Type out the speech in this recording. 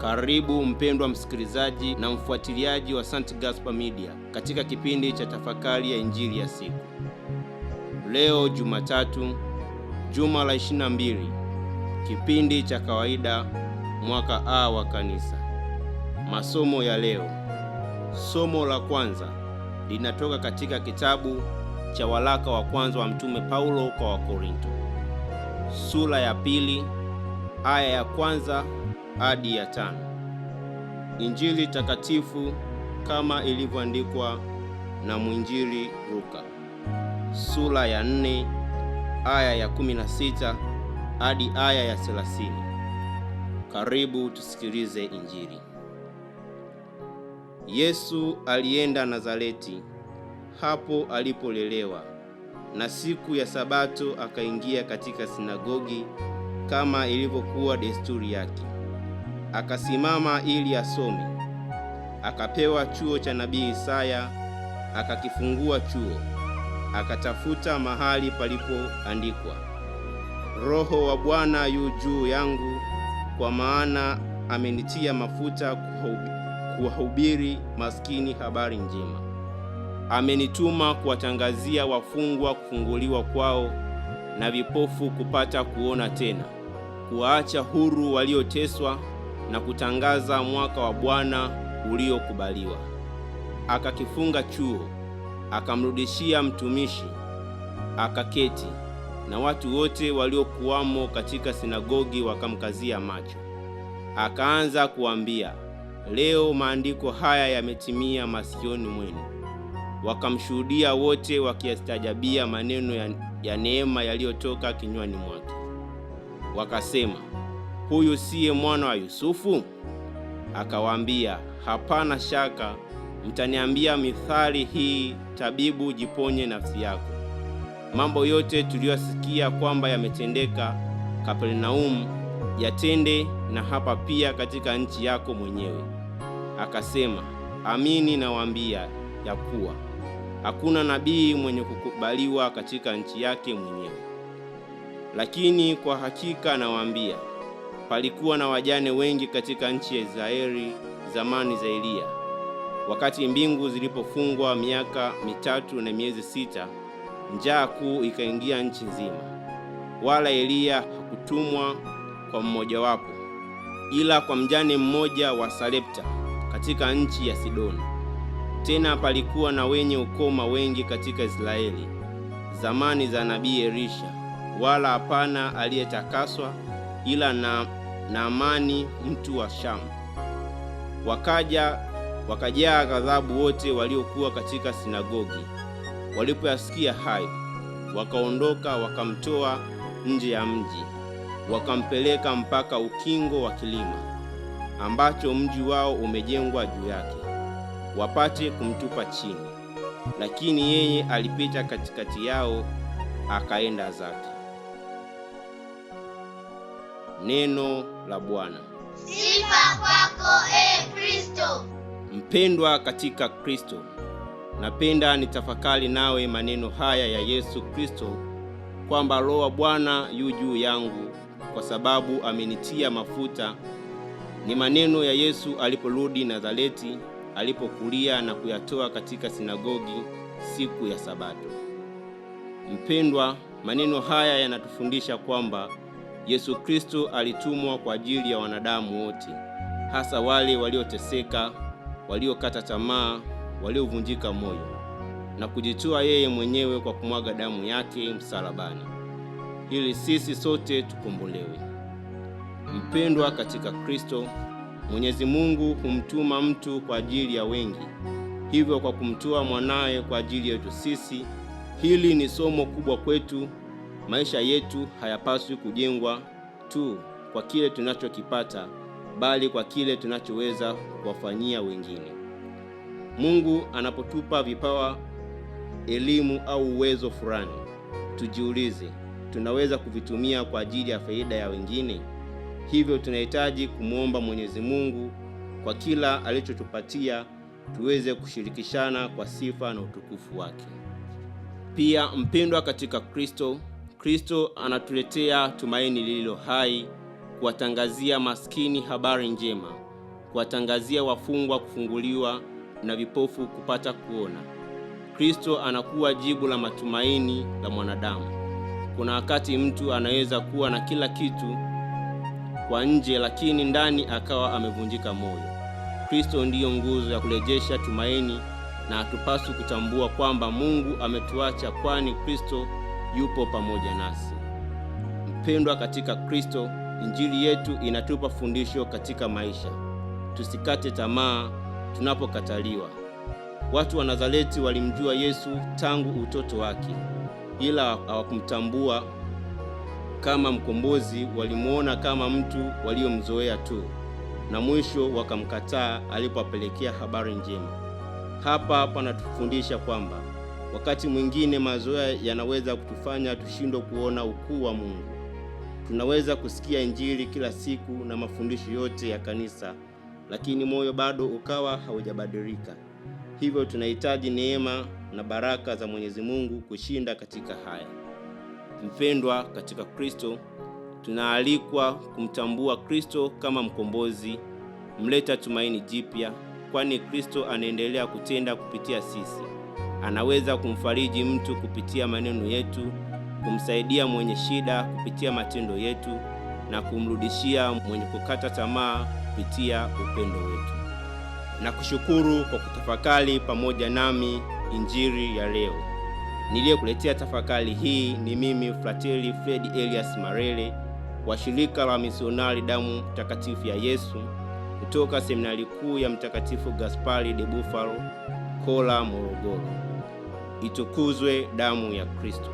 Karibu mpendwa msikilizaji na mfuatiliaji wa St. Gaspar Media katika kipindi cha tafakari ya Injili ya siku. Leo Jumatatu, juma la 22, kipindi cha kawaida, mwaka A wa kanisa. Masomo ya leo. Somo la kwanza linatoka katika kitabu cha waraka wa kwanza wa Mtume Paulo kwa Wakorinto, sura ya 2, aya ya kwanza hadi ya 5. Injili takatifu kama ilivyoandikwa na mwinjili Luka, sura ya 4, aya ya 16 hadi aya ya 30. Karibu tusikilize Injili. Yesu alienda Nazareti, hapo alipolelewa, na siku ya Sabato akaingia katika sinagogi kama ilivyokuwa desturi yake. Akasimama ili asome. Akapewa chuo cha nabii Isaya, akakifungua chuo, akatafuta mahali palipoandikwa, Roho wa Bwana yu juu yangu, kwa maana amenitia mafuta kuwahubiri maskini habari njema. Amenituma kuwatangazia wafungwa kufunguliwa kwao, na vipofu kupata kuona tena, kuwaacha huru walioteswa, na kutangaza mwaka wa Bwana uliokubaliwa. Akakifunga chuo, akamrudishia mtumishi, akaketi, na watu wote waliokuwamo katika sinagogi wakamkazia macho. Akaanza kuambia, leo maandiko haya yametimia masikioni mwenu. Wakamshuhudia wote, wakiyastaajabia maneno ya neema yaliyotoka kinywani mwake. Wakasema, huyu siye mwana wa Yusufu? Akawaambia, hapana shaka mtaniambia mithali hii, tabibu, jiponye nafsi yako. Mambo yote tuliyosikia kwamba yametendeka Kapernaumu, yatende na hapa pia katika nchi yako mwenyewe. Akasema, amini nawaambia ya kuwa hakuna nabii mwenye kukubaliwa katika nchi yake mwenyewe. Lakini kwa hakika nawaambia, palikuwa na wajane wengi katika nchi ya Israeli zamani za Eliya, wakati mbingu zilipofungwa miaka 3 na miezi 6, njaa kuu ikaingia nchi nzima. Wala Eliya hakutumwa kwa mmojawapo, ila kwa mjane mmoja wa Sarepta katika nchi ya Sidoni. Tena palikuwa na wenye ukoma wengi katika Israeli zamani za nabii Elisha, wala hapana aliyetakaswa ila Naamani mtu wa Shamu. Wakajaa ghadhabu wote waliokuwa katika sinagogi. Walipoyasikia hayo, wakaondoka wakamtoa nje ya mji, wakampeleka mpaka ukingo wa kilima ambacho mji wao umejengwa juu yake, wapate kumtupa chini. Lakini yeye alipita katikati yao, akaenda zake. Neno la Bwana. Sifa kwako Kristo. Mpendwa katika Kristo, napenda nitafakari nawe maneno haya ya Yesu Kristo, kwamba Roho wa Bwana yu juu yangu kwa sababu amenitia mafuta. Ni maneno ya Yesu aliporudi Nazareti, alipokulia na kuyatoa katika sinagogi siku ya Sabato. Mpendwa, maneno haya yanatufundisha kwamba Yesu Kristo alitumwa kwa ajili ya wanadamu wote, hasa wale walioteseka, waliokata tamaa, waliovunjika moyo, na kujitoa yeye mwenyewe kwa kumwaga damu yake msalabani, ili sisi sote tukombolewe. Mpendwa katika Kristo, Mwenyezi Mungu humtuma mtu kwa ajili ya wengi. Hivyo kwa kumtoa mwanaye kwa ajili yetu sisi, hili ni somo kubwa kwetu. Maisha yetu hayapaswi kujengwa tu kwa kile tunachokipata, bali kwa kile tunachoweza kuwafanyia wengine. Mungu anapotupa vipawa, elimu au uwezo fulani, tujiulize, tunaweza kuvitumia kwa ajili ya faida ya wengine? Hivyo tunahitaji kumwomba Mwenyezi Mungu kwa kila alichotupatia tuweze kushirikishana kwa sifa na utukufu wake. Pia mpendwa katika Kristo, Kristo anatuletea tumaini lililo hai, kuwatangazia maskini habari njema, kuwatangazia wafungwa kufunguliwa na vipofu kupata kuona. Kristo anakuwa jibu la matumaini la mwanadamu. Kuna wakati mtu anaweza kuwa na kila kitu kwa nje, lakini ndani akawa amevunjika moyo. Kristo ndiyo nguzo ya kurejesha tumaini, na hatupaswi kutambua kwamba Mungu ametuacha, kwani Kristo yupo pamoja nasi. Mpendwa katika Kristo, Injili yetu inatupa fundisho katika maisha. Tusikate tamaa tunapokataliwa. Watu wa Nazareti walimjua Yesu tangu utoto wake, ila hawakumtambua kama mkombozi. Walimuona kama mtu waliomzoea tu, na mwisho wakamkataa alipowapelekea habari njema. Hapa panatufundisha kwamba wakati mwingine mazoea yanaweza kutufanya tushindwe kuona ukuu wa Mungu. Tunaweza kusikia Injili kila siku na mafundisho yote ya kanisa, lakini moyo bado ukawa haujabadilika. Hivyo tunahitaji neema na baraka za Mwenyezi Mungu kushinda katika haya. Mpendwa katika Kristo, tunaalikwa kumtambua Kristo kama mkombozi, mleta tumaini jipya, kwani Kristo anaendelea kutenda kupitia sisi. Anaweza kumfariji mtu kupitia maneno yetu, kumsaidia mwenye shida kupitia matendo yetu, na kumrudishia mwenye kukata tamaa kupitia upendo wetu. Na kushukuru kwa kutafakari pamoja nami Injili ya leo. Niliyekuletea tafakari hii ni mimi Frateli Fred Elias Marele wa shirika la misionari damu takatifu ya Yesu kutoka seminari kuu ya Mtakatifu Gaspari de Bufalo, Kola, Morogoro. Itukuzwe damu ya Kristo.